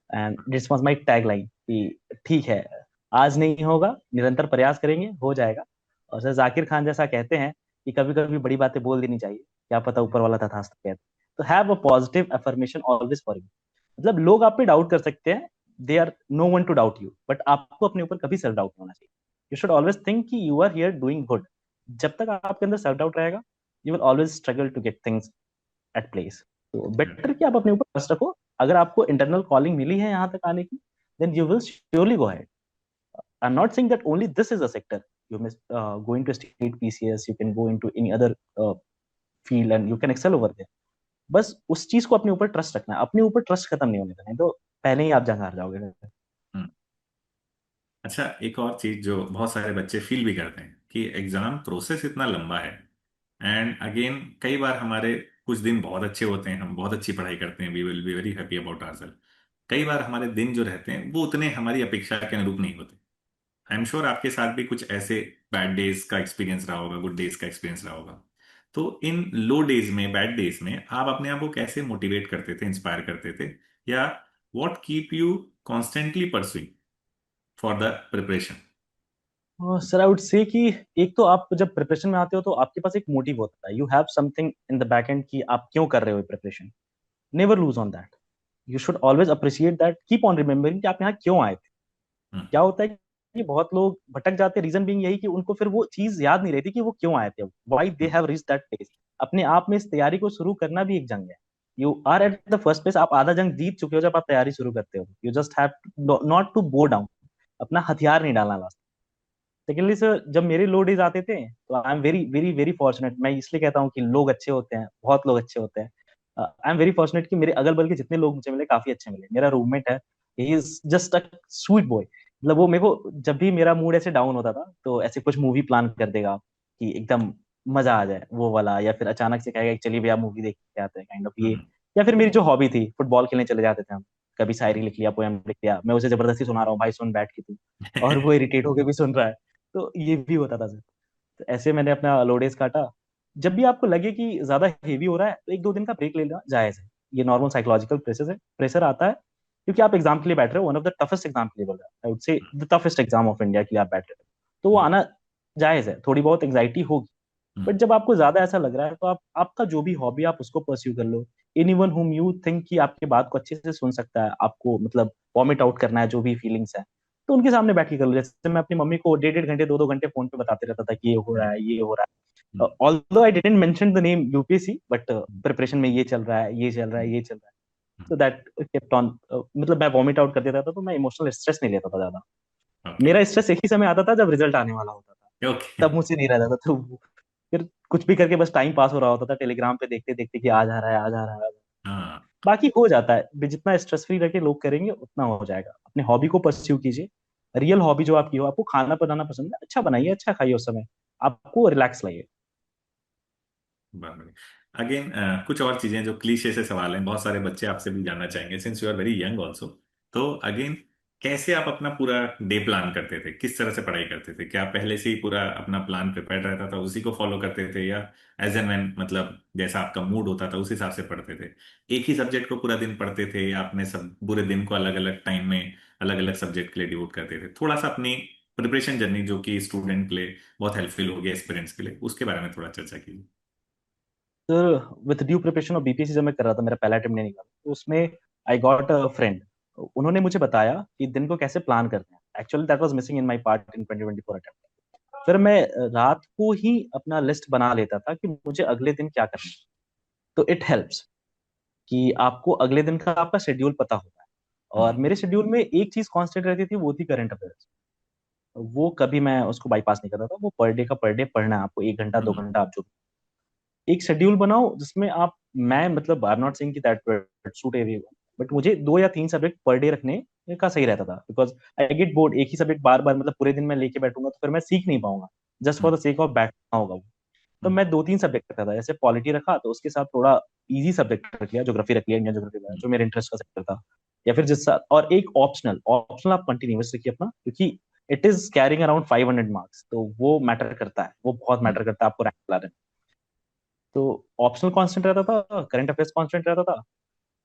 And this was my tagline कि ठीक है, आज नहीं होगा, निरंतर प्रयास करेंगे, हो जाएगा। और सर जाकिर खान जैसा कहते हैं कि कभी कभी बड़ी बातें बोल देनी चाहिए, क्या पता ऊपर वाला तथास्तु कहते। तो have a positive affirmation always for you. मतलब लोग आप पे डाउट कर सकते हैं, they are no one to doubt you, but आपको अपने ऊपर कभी सेल्फ डाउट नहीं होना चाहिए। यू शुड ऑलवेज थिंक कि you are here doing good. जब तक आपके अंदर सेल्फ डाउट रहेगा, you will always struggle to get things at place. तो बेटर कि आप अपने ऊपर ट्रस्ट रखो। अगर आपको इंटरनल कॉलिंग मिली है यहाँ तक आने की, then you will surely go ahead. I am not saying that only this is a sector. You may going to state PCS, you can go into any other field and you can excel over there. बस उस चीज को अपने ऊपर trust रखना है, अपने ऊपर ट्रस्ट खत्म नहीं होने देना है, तो पहले ही आप जंग हार जाओगे। हम्म। अच्छा, एक और चीज जो बहुत सारे बच्चे फील भी करते हैं कि एग्जाम प्रोसेस इतना लंबा है। एंड अगेन कई बार हमारे कुछ दिन बहुत अच्छे होते हैं, हम बहुत अच्छी पढ़ाई करते हैं, we will be very happy about our. कई बार हमारे दिन जो रहते हैं वो उतने हमारी अपेक्षा के अनुरूप नहीं होते। आई एम श्योर आपके साथ भी कुछ ऐसे बैड डेज का एक्सपीरियंस रहा होगा, गुड डेज का एक्सपीरियंस रहा होगा। तो इन लो डेज में, बैड डेज में आप अपने आप को कैसे मोटिवेट करते थे, इंस्पायर करते थे, या what keep you constantly pursuing for the preparation? Sir I would say कि एक तो आप जब प्रिपरेशन में आते हो तो आपके पास एक मोटिव होता है, you have something in the back and कि आप क्यों कर रहे हो preparation. Never lose on that. You should always appreciate that, keep on remembering कि आप यहाँ क्यों आए थे। क्या होता है कि बहुत लोग भटक जाते हैं, रीजन बीइंग यही कि उनको फिर वो चीज याद नहीं रहती कि वो क्यों आए थे, why they have reached that place. अपने आप में इस तैयारी को शुरू करना भी एक जंग है। You are at the first place, आप आधा जंग जीत चुके हो जब आप तैयारी शुरू करते हो। You just have not to bow down, अपना हथियार नहीं डालना लास्ट। सेकेंडली सर, जब मेरे लो डेज आते थे तो I am very very very fortunate. मैं इसलिए कहता हूँ कि लोग अच्छे होते हैं, बहुत लोग अच्छे होते हैं। आई एम वेरी फॉर्चुनेट कि मेरे अगल बगल के जितने लोग मुझे मिले काफी अच्छे मिले। मेरा रूममेट है, he is just a sweet boy. मतलब वो मेरे को जब भी मेरा मूड ऐसे डाउन होता था तो ऐसे कुछ मूवी प्लान कर देगा कि एकदम मजा आ जाए वो वाला, या फिर अचानक से कहेगा कि चलिए भैया मूवी देख के आते हैं, काइंड ऑफ ये। या फिर मेरी जो हॉबी थी, फुटबॉल खेलने चले जाते थे हम। कभी शायरी लिख लिया, पोयम लिख लिया, मैं उसे जबरदस्ती सुना रहा हूँ, भाई सुन बैठ के तू। और वो इरिटेट होके भी सुन रहा है। तो ये भी होता था सर। तो ऐसे मैंने अपना लोडेज काटा। जब भी आपको लगे कि ज्यादा हेवी हो रहा है तो एक दो दिन का ब्रेक ले लेना जायज है। ये नॉर्मल साइकोलॉजिकल प्रेशर है, प्रेशर आता है क्योंकि आप एग्जाम के लिए बैठ रहे हो, one of the toughest exam के लिए बोल रहा है, I would say the toughest exam of India के लिए आप बैठ रहे हो। तो वो आना जायज है, थोड़ी बहुत एंग्जाइटी होगी। बट जब आपको ज्यादा ऐसा लग रहा है तो आप आपका जो भी हॉबी आप उसको परस्यू कर लो। एनीवन हुम यू थिंक कि आपकी बात को अच्छे से सुन सकता है, आपको मतलब वॉमिट आउट करना है जो भी फीलिंग्स है, तो उनके सामने बैठ के कर लो। जैसे मैं अपनी मम्मी को 1.5 घंटे 2-2 घंटे फोन पे बताते रहता था कि ये हो रहा है, ये हो रहा है। Although I didn't mention the name UPSC, but preparation में ये चल रहा है, ये चल रहा है, ये चल रहा है। तो दैट केप्ट ऑन। मतलब मैं वॉमिट आउट कर देता था, तो मैं इमोशनल स्ट्रेस नहीं लेता था ज्यादा। ओके। मेरा स्ट्रेस एक ही समय आता था जब रिजल्ट आने वाला होता था, ओके। तब मुझसे नहीं रहता था। तो फिर कुछ भी करके बस टाइम पास हो रहा होता था टेलीग्राम पे देखते देखते कि आज आ रहा है, आज आ रहा है, आज आ रहा है। हाँ। बाकी हो जाता है, जितना स्ट्रेस फ्री रह के लोग करेंगे उतना हो जाएगा। अपने हॉबी को परस्यू कीजिए। रियल हॉबी जो आपकी हो, आपको खाना बनाना पसंद है, अच्छा बनाइए, अच्छा खाइए, उस समय आपको रिलैक्स लाइए। अगेन कुछ और चीजें जो क्लीशे से सवाल हैं, बहुत सारे बच्चे आपसे भी जानना चाहेंगे since you are very young also. तो अगेन, कैसे आप अपना पूरा डे प्लान करते थे, किस तरह से पढ़ाई करते थे? क्या पहले से ही पूरा अपना प्लान प्रिपेयर रहता था, उसी को फॉलो करते थे, या एज एंड व्हेन, मतलब जैसा आपका मूड होता था उस हिसाब से पढ़ते थे? एक ही सब्जेक्ट को पूरा दिन पढ़ते थे, या अपने सब पूरे दिन को अलग अलग टाइम में अलग अलग सब्जेक्ट के लिए डिवोट करते थे? थोड़ा सा अपनी प्रिपरेशन जर्नी जो कि स्टूडेंट के लिए बहुत हेल्पफुल होगी, एक्सपीरियंस के लिए, उसके बारे में थोड़ा चर्चा कीजिए। Sir with due preparation of BPSC जब मैं कर रहा था, मेरा पहला अटेम्प्ट नहीं निकाला, तो उसमें आई गॉट अ फ्रेंड। उन्होंने मुझे बताया कि दिन को कैसे प्लान करते हैं। Actually that was missing in my part in 2024 attempt. फिर मैं रात को ही अपना लिस्ट बना लेता था कि मुझे अगले दिन क्या करना है। तो इट हेल्प्स कि आपको अगले दिन का आपका शेड्यूल पता होता है। और मेरे शेड्यूल में एक चीज कांस्टेंट रहती थी, वो थी करंट अफेयर्स। वो कभी मैं उसको बाईपास नहीं करता था। वो पर डे का पर डे पढ़ना है आपको, 1 घंटा 2 घंटा आप जो एक शेड्यूल बनाओ जिसमें आप, मैं मतलब आई एम नॉट सेइंग कि दैट सूट एवरीवन, बट मुझे 2 या 3 सब्जेक्ट पर डे रखने का सही रहता था। बिकॉज आई गेट बोर्ड, एक ही सब्जेक्ट बार बार मतलब पूरे दिन में लेके बैठूंगा तो फिर मैं सीख नहीं पाऊंगा। Just for the sake of बैठना होगा वो। तो मैं 2-3 सब्जेक्ट रखता था, जैसे पॉलिटी रखा तो उसके साथ थोड़ा इजी सब्जेक्ट रख लिया, ज्योग्राफी रख लिया, इंडियन ज्योग्राफी रख लिया, जो मेरे इंटरेस्ट का सेक्टर था। या फिर जिस और एक ऑप्शनल ऑप्शनल आप कंटिन्यूअस रखिए अपना, क्योंकि it is carrying around 500 marks, तो वो मैटर करता है, वो बहुत मैटर करता है आपको रैंक लाने में। तो ऑप्शनल कांस्टेंट रहता था, करंट अफेयर्स कांस्टेंट रहता था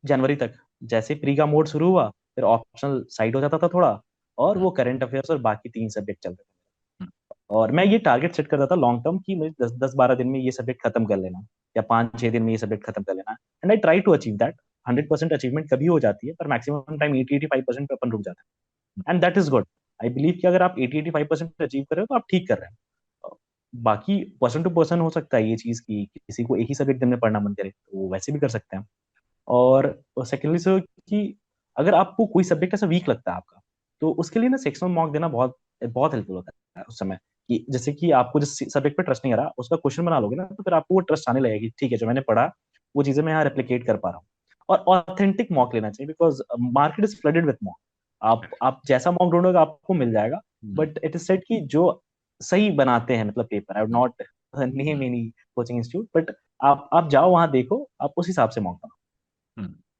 जनवरी तक। जैसे प्री का मोड शुरू हुआ, फिर ऑप्शनल साइड हो जाता था थोड़ा, और वो करंट अफेयर्स और बाकी 3 सब्जेक्ट चलते थे। और मैं ये टारगेट सेट करता था लॉन्ग टर्म की मुझे 10-12 दिन में ये सब्जेक्ट खत्म कर लेना, या 5-6 दिन में ये सब्जेक्ट खत्म कर लेना। And I try to achieve that. 100% achievement कभी हो जाती है, पर मैक्सिमम टाइम 80-85% पे अपन रुक जाते हैं, and that is good. I believe कि अगर आप 80-85% अचीव कर रहे हो तो आप ठीक कर रहे हैं। बाकी पर्सन टू पर्सन हो सकता है ये चीज की किसी को एक ही सब्जेक्ट दिन में पढ़ना मन करे तो वो वैसे भी कर सकते हैं। और सेकेंडली सर कि अगर आपको कोई सब्जेक्ट ऐसा वीक लगता है आपका, तो उसके लिए ना सेक्शनल मॉक देना बहुत बहुत हेल्पफुल होता है उस समय। कि जैसे कि आपको जिस सब्जेक्ट पे ट्रस्ट नहीं आ रहा, उसका क्वेश्चन बना लोगे ना, तो फिर आपको वो ट्रस्ट आने लगेगा कि ठीक है, जो मैंने पढ़ा वो चीजें मैं यहाँ रेप्लिकेट कर पा रहा हूँ। और ऑथेंटिक मॉक लेना चाहिए, because market is flooded with mock. आप जैसा मॉक ढूंढोगे आपको मिल जाएगा। बट इट इज सेड कि जो सही बनाते हैं मतलब paper, I would not name any coaching institute, but आप जाओ वहां देखो, आप उस हिसाब से मॉक,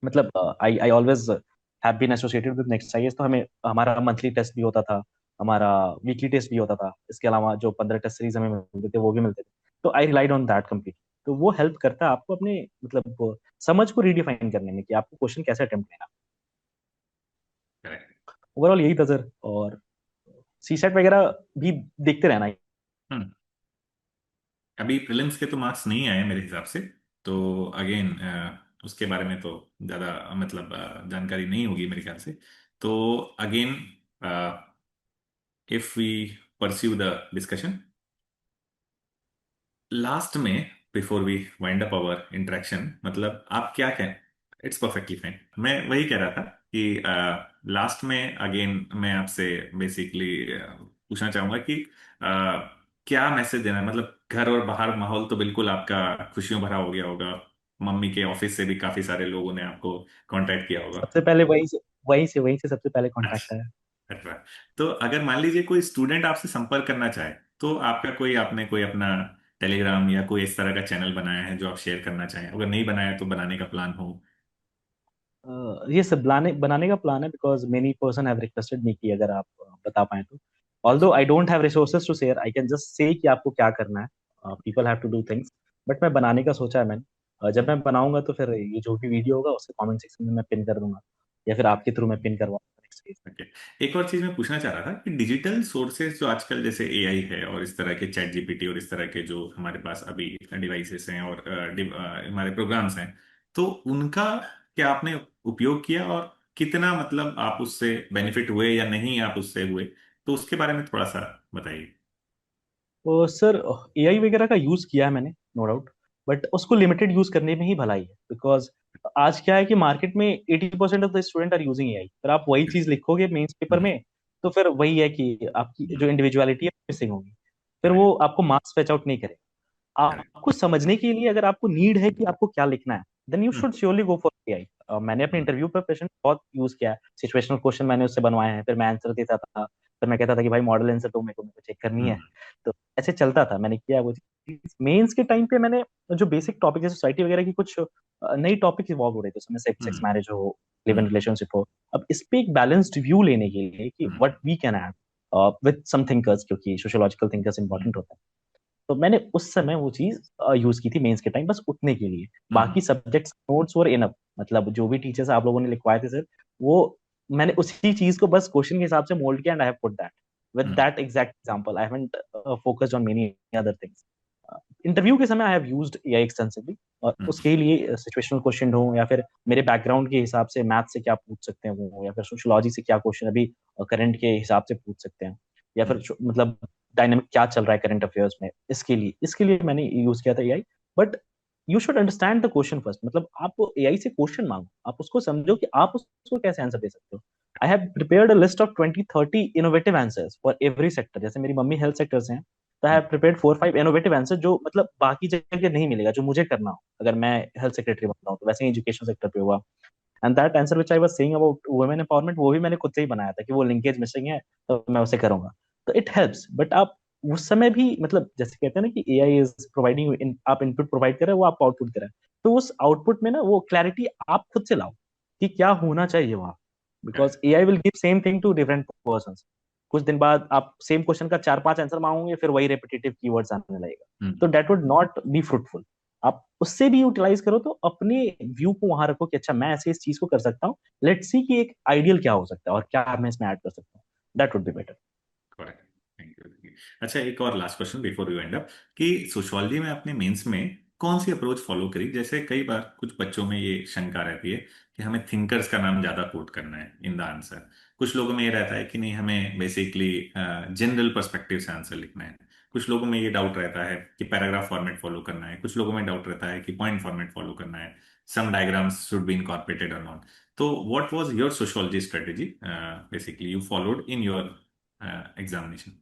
मतलब I I always have been associated with next IAS. तो हमें हमारा मंथली टेस्ट भी होता था, हमारा वीकली टेस्ट भी होता था, इसके अलावा जो 15 टेस्ट सीरीज हमें मिलते थे वो भी मिलते थे। तो आई रिलाइड ऑन दैट कम्प्लीट। तो वो हेल्प करता है आपको अपने मतलब समझ को रिडिफाइन करने में कि आपको क्वेश्चन कैसे अटेम्प्ट करना। करेक्ट। ओवरऑल यही था सर। और सी सेट वगैरह भी देखते रहना। अभी प्रीलिम्स के तो मार्क्स नहीं आए मेरे हिसाब से, तो अगेन उसके बारे में तो ज़्यादा मतलब जानकारी नहीं होगी मेरे ख्याल से। तो again if we pursue the discussion last में, before we wind up our interaction, मतलब आप क्या कहें? It's perfectly fine. मैं वही कह रहा था कि लास्ट में अगेन मैं आपसे बेसिकली पूछना चाहूंगा कि क्या मैसेज देना है? मतलब घर और बाहर माहौल तो बिल्कुल आपका खुशियों भरा हो गया होगा, मम्मी के ऑफिस से भी काफी सारे लोगों ने आपको कांटेक्ट किया होगा। सबसे पहले वहीं से सबसे पहले कांटेक्ट अच्छा। आया। अच्छा। तो अगर मान लीजिए कोई स्टूडेंट आपसे संपर्क करना चाहे, तो आपका कोई, आपने कोई अपना टेलीग्राम या कोई इस तरह का चैनल बनाया है जो आप शेयर करना चाहें? अगर नहीं बनाया तो बनाने का प्लान हो। ये सब बनाने का प्लान है, because many person have requested me कि अगर आप बता पाए तो। अच्छा। Although I don't have resources to share, I can just say कि आपको क्या करना है, people have to do things. But मैं बनाने का सोचा है मैंने। जब मैं बनाऊंगा तो फिर ये जो भी वीडियो होगा उसके कमेंट सेक्शन में मैं पिन कर दूंगा, या फिर आपके थ्रू मैं पिन करवाऊंगा नेक्स्ट पेज। ओके। एक और चीज मैं पूछना चाह रहा था कि डिजिटल सोर्सेज जो आजकल जैसे एआई है और इस तरह के चैट जीपीटी और इस तरह के जो हमारे पास अभी डिवाइसेस हैं और हमारे प्रोग्राम्स हैं, तो उनका क्या आपने उपयोग किया, और कितना मतलब आप उससे बेनिफिट हुए या नहीं आप उससे हुए? तो उसके बारे में थोड़ा सा बताइए। तो सर एआई वगैरह का यूज किया है मैंने, नो डाउट। बट उसको लिमिटेड यूज करने में ही भलाई है, बिकॉज आज क्या है कि मार्केट में 80% of the student are using AI. पर आप वही चीज लिखोगे मेंस पेपर में, तो फिर वही है कि आपकी जो इंडिविजुअलिटी है मिसिंग होगी। फिर वो करेक्ट। आपको मार्क्स फेच आउट नहीं करेगा। करेक्ट। आपको समझने के लिए अगर आपको नीड है कि आपको क्या लिखना है, then you should surely go for AI. मैंने अपने इंटरव्यू प्रिपरेशन बहुत यूज किया है, सिचुएशनल क्वेश्चन मैंने उससे बनवाए हैं, फिर मैं आंसर देता था, फिर मैं कहता था कि भाई मॉडल आंसर दो, मेरे को चेक करनी है। तो ऐसे चलता था, मैंने किया वो चीज। मेंस के टाइम पे मैंने जो बेसिक टॉपिक जैसे सोसाइटी वगैरह की कुछ नई टॉपिक इवॉल्व हो रहे थे उसमें, सेक्स मैरिज हो, लिव इन रिलेशनशिप हो। अब इस पे एक बैलेंस्ड व्यू लेने के लिए कि what we can add with some thinkers, क्योंकि सोशियोलॉजिकल थिंकर्स इंपॉर्टेंट होते हैं। तो मैंने उस समय वो चीज यूज की थी मेंस के टाइम, बस उतने के लिए। बाकी सब्जेक्ट्स नोट्स और इनफ, मतलब जो भी टीचर्स आप लोगों ने लिखवाए थे सर, वो मैंने उसी चीज को बस क्वेश्चन के हिसाब से मोल्ड किया, and I have put that with that exact example. I haven't focused on many other things. Interview के समय I have used AI extensively, और उसके लिए सिचुएशनल क्वेश्चन हो, या फिर मेरे बैकग्राउंड के हिसाब से मैथ से क्या पूछ सकते हैं वो, या फिर सोशियोलॉजी से क्या क्वेश्चन अभी करंट के हिसाब से पूछ सकते हैं, या फिर मतलब डायनेमिक क्या चल रहा है करंट अफेयर्स में, इसके लिए मैंने यूज किया था AI. But you should understand the question first, मतलब आप एआई से क्वेश्चन मांगो, आप उसको समझो कि आप उसको कैसे आंसर दे सकते हो। I have prepared a list of 20-30 innovative answers for every sector. जैसे मेरी मम्मी हेल्थ सेक्टर से हैं, तो I have prepared 4-5 innovative answer जो मतलब बाकी जगह नहीं मिलेगा, जो मुझे करना हो अगर मैं हेल्थ सेक्रेटरी बनता हूँ। तो वैसे ही एजुकेशन सेक्टर पे हुआ। And that answer which I was saying about women empowerment, वो भी मैंने खुद से ही बनाया था कि वो लिंकेज मिसिंग है, तो मैं उसे करूंगा। तो इट हेल्प्स। बट आप उस समय भी मतलब जैसे कहते हैं ना कि एआई इज प्रोवाइडिंग, आप इनपुट प्रोवाइड कर रहे हो, वो आपको आउटपुट दे रहा है। तो उस आउटपुट में ना वो क्लैरिटी आप खुद से लाओ कि क्या होना चाहिए वहां, because AI will give same thing to different person. कुछ दिन बाद आप सेम क्वेश्चन का चार पांच आंसर मांगोगे, फिर वही रेपिटेटिव कीवर्ड्स आने लगेगा, तो that would not be fruitful. आप उससे भी यूटिलाइज करो, तो अपने व्यू को वहां रखो कि अच्छा मैं ऐसे इस चीज को कर सकता हूँ, लेट्स सी कि एक आइडियल क्या हो सकता है और क्या मैं इसमें ऐड कर सकता हूँ, that would be better. Correct. Thank you, thank you. अच्छा, एक और last question before you and up, कि सोशियोलॉजी में आपने मेंस में कौन सी अप्रोच फॉलो करी? जैसे कई बार कुछ बच्चों में ये शंका रहती है कि हमें थिंकर्स का नाम ज्यादा कोट करना है इन द आंसर। कुछ लोगों में ये रहता है कि नहीं, हमें बेसिकली जनरल पर्सपेक्टिव से आंसर लिखना है। कुछ लोगों में ये डाउट रहता है कि पैराग्राफ फॉर्मेट फॉलो करना है। कुछ लोगों में डाउट रहता है कि पॉइंट फॉर्मेट फॉलो करना है। सम डायग्राम्स शुड बी इनकॉर्पोरेटेड और नॉट। तो what was your sociology strategy basically you followed in your examination?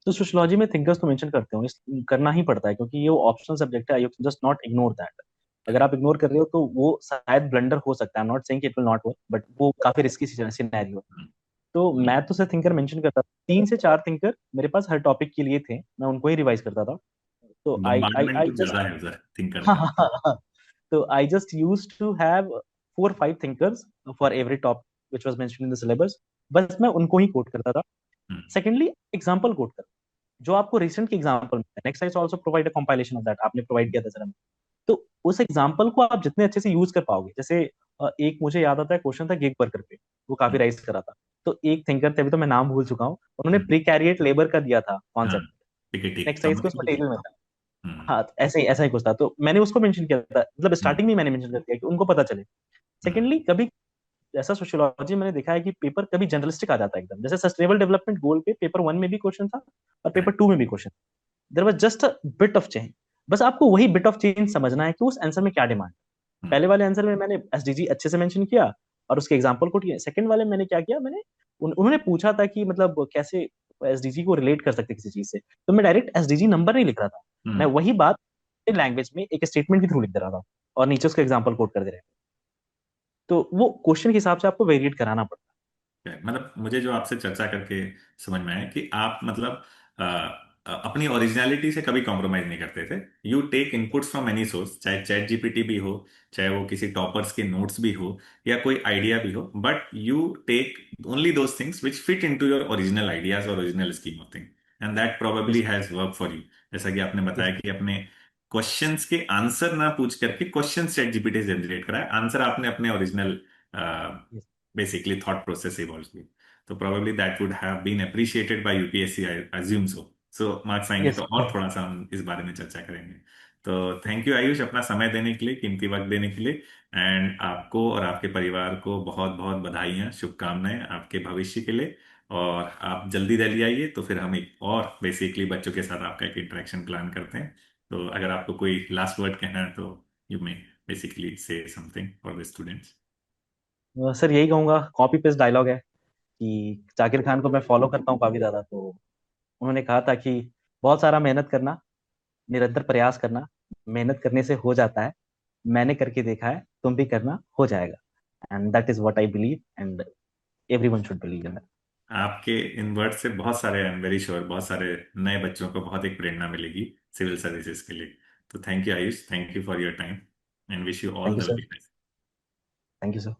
तो सोशियोलॉजी में थिंकर्स तो मेंशन करते हो, करना ही पड़ता है क्योंकि ये वो ऑप्शनल सब्जेक्ट है, you just not ignore that. अगर आप इग्नोर कर रहे हो तो वो शायद ब्लंडर हो सकता है, I am not saying it will not work, but वो काफी रिस्की सिनेरियो है। तो मैं तो सिर्फ थिंकर मेंशन करता था, तीन से चार थिंकर मेरे पास हर टॉपिक के लिए थे, मैं उनको ही रिवाइज करता था। तो आई आई बम्बार्डमेंट आई कुछ जस्ट ज्यादा है उधर थिंकर हाँ का। हाँ हाँ हाँ। तो I just use to have 4 5 thinkers for every topic which was mentioned in the syllabus, बस मैं उनको ही कोट करता था। हम्म, सेकेंडली, एग्जाम्पल कोट कर, जो आपको रिसेंट के एग्जाम्पल में, next I also provide a compilation of that, आपने प्रोवाइड किया था सर। तो उस एग्जाम्पल को आप जितने अच्छे से यूज कर पाओगे, जैसे एक मुझे याद आता है क्वेश्चन था गिग वर्कर पे, वो काफी हम्म, राइज करा था। तो एक थिंकर थे, अभी तो मैं नाम भूल चुका हूँ, उन्होंने हम्म, प्रीकैरिएट लेबर का दिया था हाँ, कॉन्सेप्ट, ठीक है, ठीक, नेक्स्ट साइज को समझ उसमें गया। टेबल में था। हम्म, हाँ, तो ऐसा ही कुछ था, तो मैंने उसको मेंशन किया था, मतलब हम्म, स्टार्टिंग में मैंने मेंशन कर दिया कि उनको पता चले। हम्म, सेकेंडली, कभी ऐसा सोशियोलॉजी मैंने देखा है कि पेपर कभी जनरलिस्टिक आ जाता है एकदम, जैसे सस्टेनेबल डेवलपमेंट गोल पे पेपर वन में भी क्वेश्चन था और पेपर correct, टू में भी question, there was just a bit of change. बस आपको वही बिट ऑफ चेंज समझना है कि उस आंसर में क्या डिमांड। हम्म, पहले वाले आंसर में मैंने एसडीजी अच्छे से मेंशन किया और उसके एग्जांपल को दिया। सेकंड वाले में मैंने क्या किया, मैंने उन्होंने पूछा था कि मतलब कैसे एसडीजी को रिलेट कर सकते किसी चीज से, तो मैं डायरेक्ट एसडीजी नंबर नहीं लिख रहा था, मैं हम्म। वही बात लैंग्वेज में एक स्टेटमेंट के थ्रू लिख दे रहा था और नीचे उसका एग्जांपल कोट कर दे रहे हैं। तो वो क्वेश्चन के हिसाब से आपको वेरिएट कराना पड़ता मतलब मुझे जो आपसे चर्चा करके समझ में आया कि आप मतलब अपनी ओरिजिनलिटी से कभी कॉम्प्रोमाइज नहीं करते थे। You take inputs from any source, चाहे चैट जीपीटी भी हो, चाहे वो किसी टॉपर्स के नोट्स भी हो, या कोई आइडिया भी हो, but you take only those things which fit into your original ideas और original scheme of thing, and that है। Probably has work for you. जैसा कि आपने यस बताया कि अपने क्वेश्चंस के आंसर ना पूछ करके क्वेश्चन चैट जीपीटी से जनरेट कराया, आंसर आपने अपने original yes basically thought process evolves with. तो probably that would have been appreciated by UPSC, I assume so. So marks आएंगे यस। तो और थोड़ा सा हम इस बारे में चर्चा करेंगे। तो थैंक यू आयुष, अपना समय देने के लिए, कीमती वक्त देने के लिए। एंड आपको और आपके परिवार को बहुत बहुत बधाइयाँ, शुभकामनाएं आपके भविष्य के लिए। और आप जल्दी दिल्ली आइए तो फिर हम एक और बेसिकली बच्चों के साथ आपका एक इंटरेक्शन प्लान करते हैं। तो अगर आपको कोई लास्ट वर्ड कहना है तो यू मे बेसिकली से something for the students. Sir यही कहूंगा, कॉपी पेस्ट डायलॉग है कि जाकिर खान को मैं फॉलो करता हूँ काफी ज्यादा, तो उन्होंने कहा था कि बहुत सारा मेहनत करना, निरंतर प्रयास करना, मेहनत करने से हो जाता है, मैंने करके देखा है, तुम भी करना, हो जाएगा। And that is what I believe, and everyone should believe in that. आपके इन वर्ड से बहुत सारे, आई एम वेरी श्योर, बहुत सारे नए बच्चों को बहुत एक प्रेरणा मिलेगी सिविल सर्विसेज के लिए। तो thank you Ayush, thank you for your time, and wish you all thank you the sir. Very best. Thank you sir.